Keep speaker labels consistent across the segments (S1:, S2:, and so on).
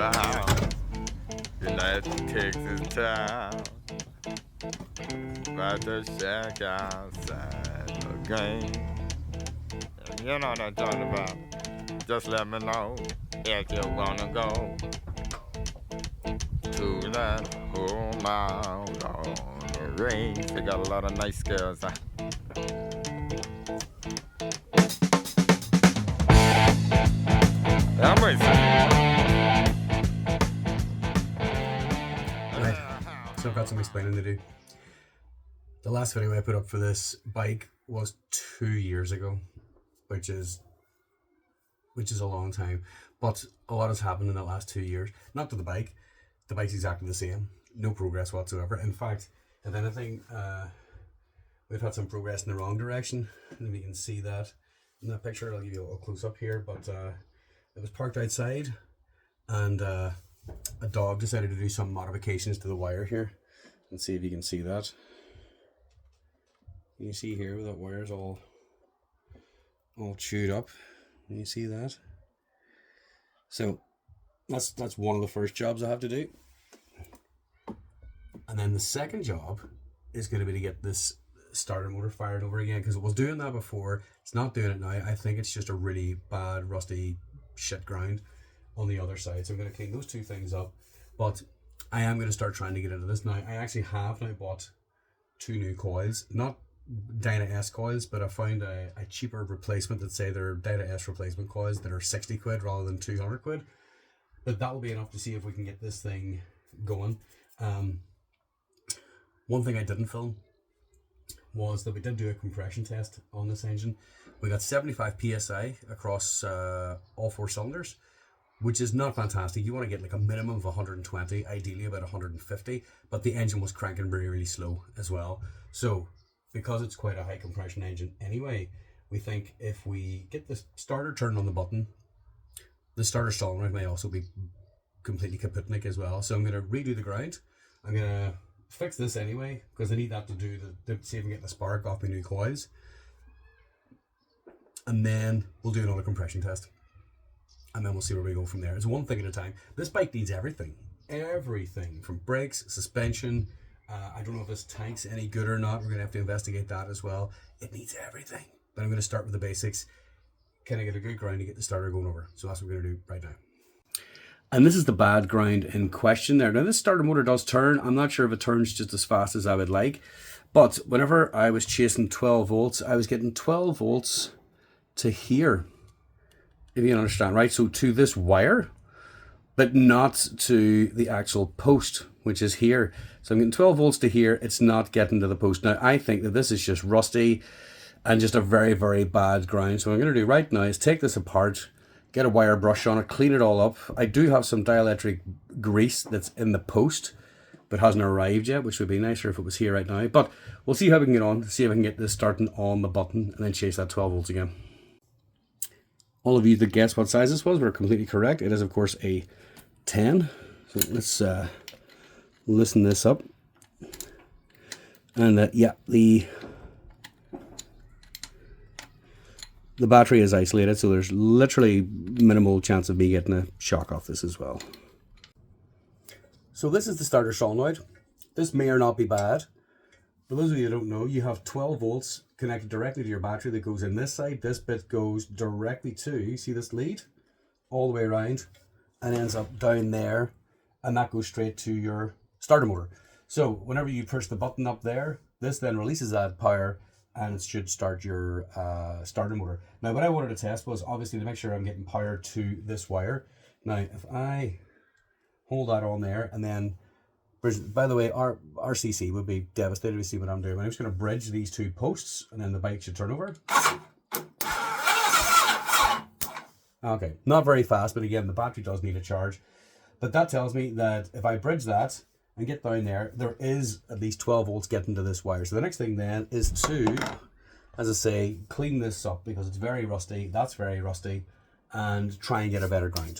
S1: about United Texas town. About to shack outside the game. You know what I'm talking about. Just let me know if you wanna go to that home out on the range. They got a lot of nice girls. I'm racing.
S2: Right, so I've got some explaining to do. The last video I put up for this bike was 2 years ago, which is a long time, but a lot has happened in the last 2 years. Not to the bike's exactly the same, no progress whatsoever. In fact, if anything, we've had some progress in the wrong direction, and you can see that in that picture. I'll give you a little close up here, but it was parked outside, and a dog decided to do some modifications to the wire here. And see if you can see that. You can see here that wire's all chewed up. Can you see that? So that's one of the first jobs I have to do. And then the second job is going to be to get this starter motor fired over again, because it was doing that before. It's not doing it now. I think it's just a really bad rusty shit ground on the other side. So I'm going to clean those two things up, but I am going to start trying to get into this now. I actually have now bought 2 new coils, not Dyna S coils, but I found a cheaper replacement that say they're Dyna S replacement coils that are 60 quid rather than 200 quid. But that will be enough to see if we can get this thing going. One thing I didn't film was that we did do a compression test on this engine. We got 75 psi across all 4 cylinders, which is not fantastic. You want to get like a minimum of 120, ideally about 150, but the engine was cranking really, really slow as well. So because it's quite a high compression engine anyway, we think if we get the starter turned on the button, the starter solenoid may also be completely kaputnik as well. So I'm going to redo the ground. I'm going to fix this anyway, because I need that to do to see if I can get the spark off my new coils. And then we'll do another compression test. And then we'll see where we go from there. It's one thing at a time. This bike needs everything. Everything from brakes, suspension. I don't know if this tank's any good or not. We're going to have to investigate that as well. It needs everything. But I'm going to start with the basics. Can I get a good ground to get the starter going over? So that's what we're going to do right now. And this is the bad ground in question there. Now this starter motor does turn. I'm not sure if it turns just as fast as I would like. But whenever I was chasing 12 volts, I was getting 12 volts to here. If you understand, right? So to this wire, but not to the actual post, which is here. So I'm getting 12 volts to here. It's not getting to the post. Now, I think that this is just rusty and just a very, very bad ground. So what I'm going to do right now is take this apart, get a wire brush on it, clean it all up. I do have some dielectric grease that's in the post, but hasn't arrived yet, which would be nicer if it was here right now. But we'll see how we can get on, see if I can get this starting on the button and then chase that 12 volts again. All of you that guessed what size this was were completely correct. It is, of course, a 10. So let's listen this up. And yeah, the battery is isolated, so there's literally minimal chance of me getting a shock off this as well. So this is the starter solenoid. This may or not be bad. For those of you who don't know, you have 12 volts connected directly to your battery that goes in this side. This bit goes directly to, you see this lead? All the way around and ends up down there, and that goes straight to your starter motor. So whenever you push the button up there, this then releases that power and it should start your starter motor. Now what I wanted to test was obviously to make sure I'm getting power to this wire. Now if I hold that on there and then, by the way, our RCC would be devastated to see what I'm doing. I'm just going to bridge these 2 posts and then the bike should turn over. Okay, not very fast, but again, the battery does need a charge. But that tells me that if I bridge that and get down there, there is at least 12 volts getting to this wire. So the next thing then is to, as I say, clean this up because it's very rusty, that's very rusty, and try and get a better ground.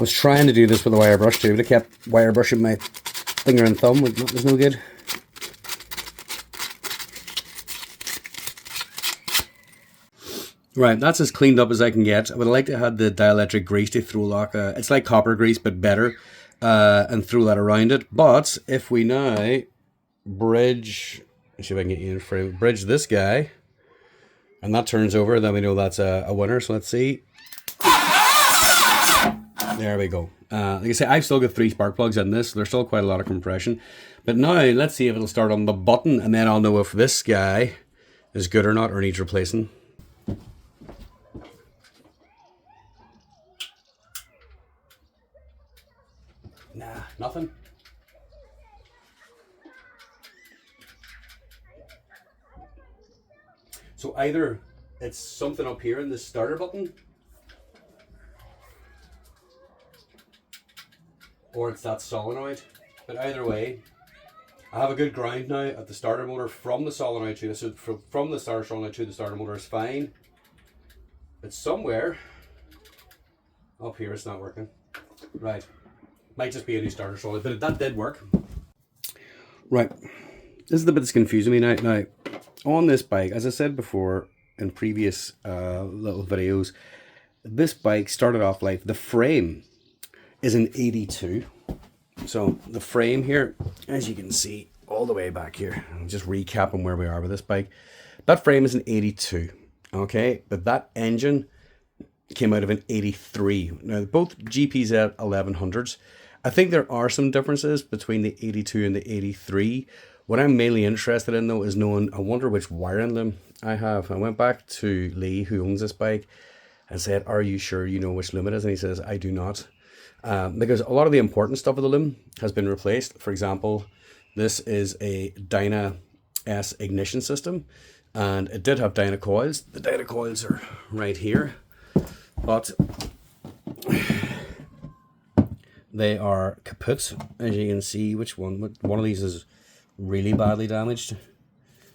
S2: I was trying to do this with a wire brush too, but I kept wire brushing my finger and thumb, it was no good. Right, that's as cleaned up as I can get. I would like to have the dielectric grease to throw like it's like copper grease but better, and throw that around it. But if we now bridge, let's see if I can get you in frame, bridge this guy, and that turns over, then we know that's a winner. So let's see. There we go. Like I say, I've still got 3 spark plugs in this. There's still quite a lot of compression. But now, let's see if it'll start on the button, and then I'll know if this guy is good or not, or needs replacing. Nah, nothing. So either it's something up here in the starter button, or it's that solenoid. But either way, I have a good ground now at the starter motor from the solenoid to so from the starter solenoid to the starter motor is fine. But somewhere up here it's not working. Right. Might just be a new starter solenoid, but that did work. Right. This is the bit that's confusing me now. Now, on this bike, as I said before in previous little videos, this bike started off like the frame is an 82. So the frame here, as you can see all the way back here, I'm just recapping where we are with this bike. That frame is an 82, okay? But that engine came out of an 83. Now, both GPZ1100s, I think there are some differences between the 82 and the 83. What I'm mainly interested in, though, is knowing, I wonder which wiring loom I have. I went back to Lee, who owns this bike, and said, are you sure you know which loom it is? And he says, I do not. Because a lot of the important stuff of the loom has been replaced. For example, this is a Dyna S ignition system, and it did have Dyna coils. The Dyna coils are right here, but they are kaput, as you can see. Which one? One of these is really badly damaged.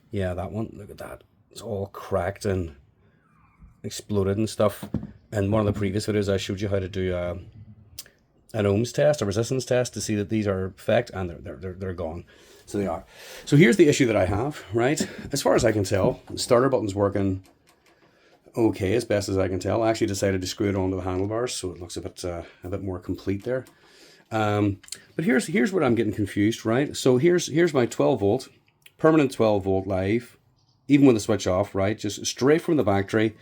S2: Yeah, that one. Look at that. It's all cracked and exploded and stuff. And one of the previous videos I showed you how to do an ohms test, a resistance test, to see that these are effect, and they're gone. So they are. So here's the issue that I have, right? As far as I can tell, the starter button's working okay, as best as I can tell. I actually decided to screw it onto the handlebars, so it looks a bit more complete there. But here's where I'm getting confused, right? So here's my 12 volt, permanent 12 volt live, even with the switch off, right? Just straight from the battery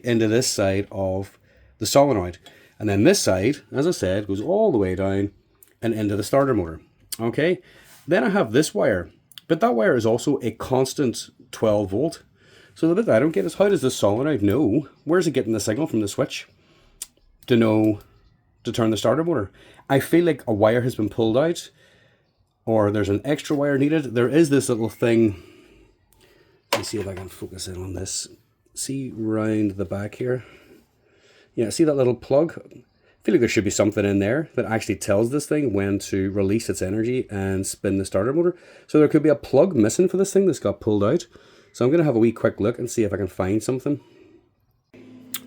S2: into this side of the solenoid. And then this side, as I said, goes all the way down and into the starter motor. Okay. Then I have this wire, but that wire is also a constant 12 volt. So the bit that I don't get is, how does the solenoid know? Where's it getting the signal from the switch to know to turn the starter motor? I feel like a wire has been pulled out, or there's an extra wire needed. There is this little thing. Let me see if I can focus in on this. See round the back here. Yeah, see that little plug? I feel like there should be something in there that actually tells this thing when to release its energy and spin the starter motor. So there could be a plug missing for this thing that's got pulled out. So I'm going to have a wee quick look and see if I can find something.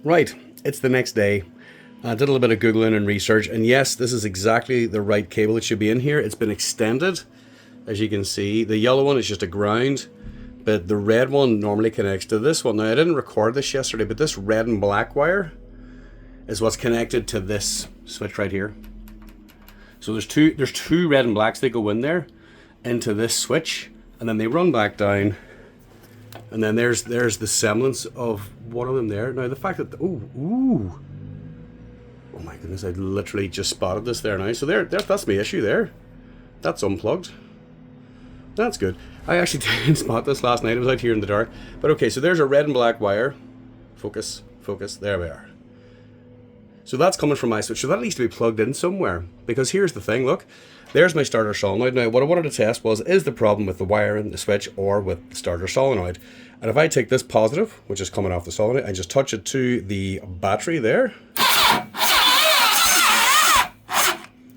S2: Right, it's the next day. I did a little bit of Googling and research, and yes, this is exactly the right cable that should be in here. It's been extended, as you can see. The yellow one is just a ground, but the red one normally connects to this one. Now, I didn't record this yesterday, but this red and black wire is what's connected to this switch right here. So there's two red and blacks that go in there into this switch, and then they run back down, and then there's the semblance of one of them there. Now the fact that oh my goodness, I literally just spotted this there now. So that's my issue there. That's unplugged. That's good. I actually didn't spot this last night. I was out here in the dark. But okay, so there's a red and black wire. Focus. There we are. So that's coming from my switch. So that needs to be plugged in somewhere. Because here's the thing, look. There's my starter solenoid. Now, what I wanted to test was, is the problem with the wire in the switch or with the starter solenoid? And if I take this positive, which is coming off the solenoid, and just touch it to the battery there.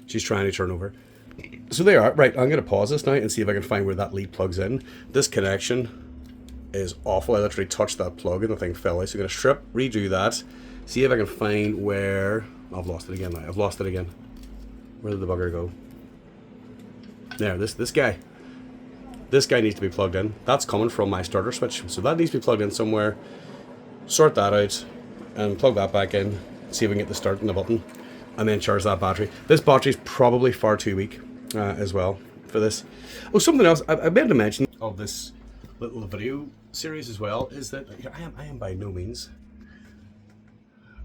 S2: She's trying to turn over. So there are. Right, I'm going to pause this now and see if I can find where that lead plugs in. This connection is awful. I literally touched that plug and the thing fell out. So I'm going to strip, redo that. See if I can find where... I've lost it again now. I've lost it again. Where did the bugger go? There, this guy. This guy needs to be plugged in. That's coming from my starter switch. So that needs to be plugged in somewhere. Sort that out and plug that back in. See if we can get the start in the button. And then charge that battery. This battery is probably far too weak as well for this. Oh, something else I meant to mention of this little video series as well is that I am by no means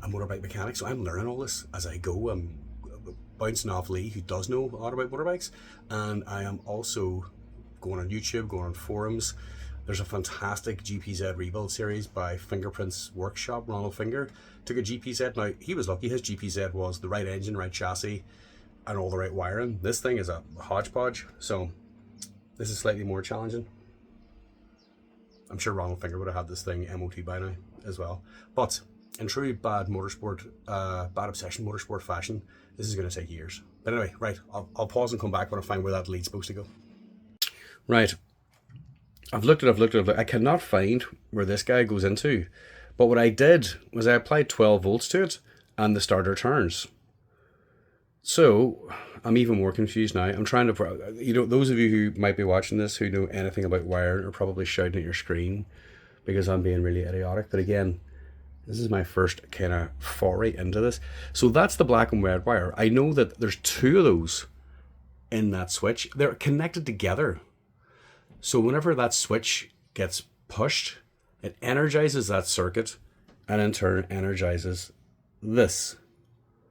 S2: a motorbike mechanic, so I'm learning all this as I go. I'm bouncing off Lee, who does know a lot about motorbikes, and I am also going on YouTube, going on forums. There's a fantastic GPZ rebuild series by Fingerprints Workshop. Ronald Finger took a GPZ. Now, he was lucky. His GPZ was the right engine, right chassis, and all the right wiring. This thing is a hodgepodge, so this is slightly more challenging. I'm sure Ronald Finger would have had this thing MOT by now as well. But in true bad obsession motorsport fashion, this is going to take years. But anyway, right, I'll pause and come back when I find where that lead's supposed to go. Right. I've looked. I cannot find where this guy goes into. But what I did was I applied 12 volts to it and the starter turns. So I'm even more confused now. I'm trying to, those of you who might be watching this who know anything about wiring are probably shouting at your screen because I'm being really idiotic. But again, this is my first kind of foray into this. So that's the black and red wire. I know that there's two of those in that switch. They're connected together. So whenever that switch gets pushed, it energizes that circuit and in turn energizes this.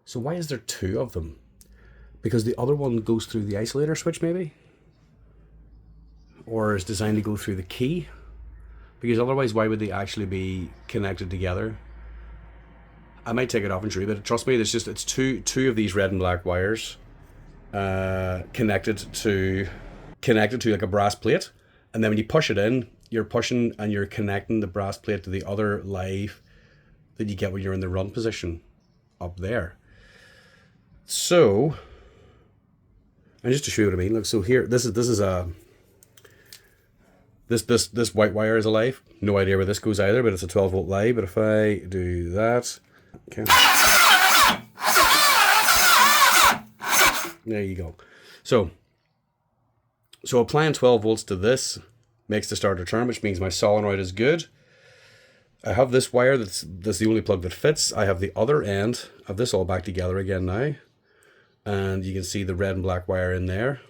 S2: So why is there two of them? Because the other one goes through the isolator switch maybe? Or is designed to go through the key? Because otherwise why would they actually be connected together? I might take it off and show you, but trust me, it's two of these red and black wires connected to like a brass plate. And then when you push it in, you're pushing and you're connecting the brass plate to the other live that you get when you're in the run position up there. So, and just to show you what I mean, look, so here, this white wire is a live. No idea where this goes either, but it's a 12 volt live. But if I do that, okay. There you go. So applying 12 volts to this makes the starter turn, which means my solenoid is good. I have this wire that's the only plug that fits. I have the other end of this all back together again now. And you can see the red and black wire in there.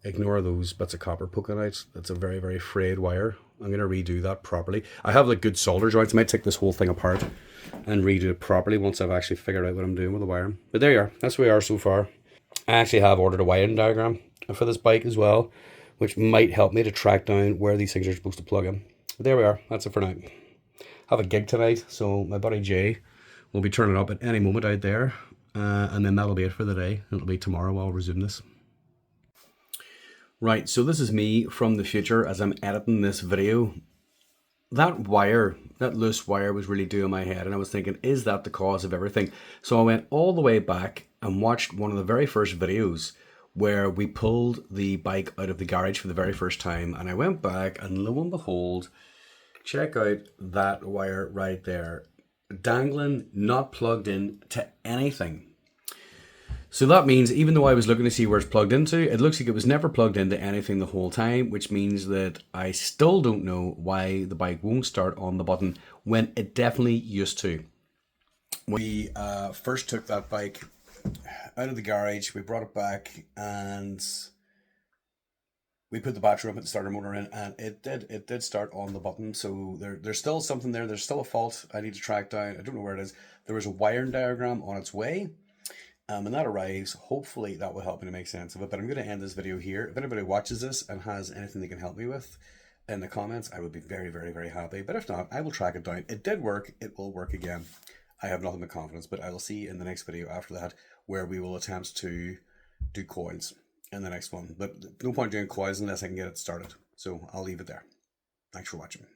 S2: Ignore those bits of copper poking out. That's a very, very frayed wire. I'm going to redo that properly. I have like good solder joints. I might take this whole thing apart and redo it properly once I've actually figured out what I'm doing with the wiring. But there you are. That's where we are so far. I actually have ordered a wiring diagram for this bike as well, which might help me to track down where these things are supposed to plug in. But there we are. That's it for now. I have a gig tonight, so my buddy Jay will be turning up at any moment out there. And then that'll be it for the day. It'll be tomorrow I'll resume this. Right, so this is me from the future as I'm editing this video. That wire, that loose wire was really doing my head, and I was thinking, is that the cause of everything? So I went all the way back and watched one of the very first videos where we pulled the bike out of the garage for the very first time, and I went back and lo and behold, check out that wire right there, dangling, not plugged in to anything. So that means even though I was looking to see where it's plugged into, it looks like it was never plugged into anything the whole time, which means that I still don't know why the bike won't start on the button when it definitely used to. When we first took that bike out of the garage, we brought it back and we put the battery up at the starter motor in, and it did start on the button. So there's still something there. There's still a fault I need to track down. I don't know where it is. There was a wiring diagram on its way. When that arrives, hopefully that will help me to make sense of it. But I'm going to end this video here. If anybody watches this and has anything they can help me with in the comments, I would be very, very, very happy. But if not, I will track it down. It did work. It will work again. I have nothing but confidence. But I will see you in the next video after that, where we will attempt to do coils in the next one. But no point doing coils unless I can get it started. So I'll leave it there. Thanks for watching.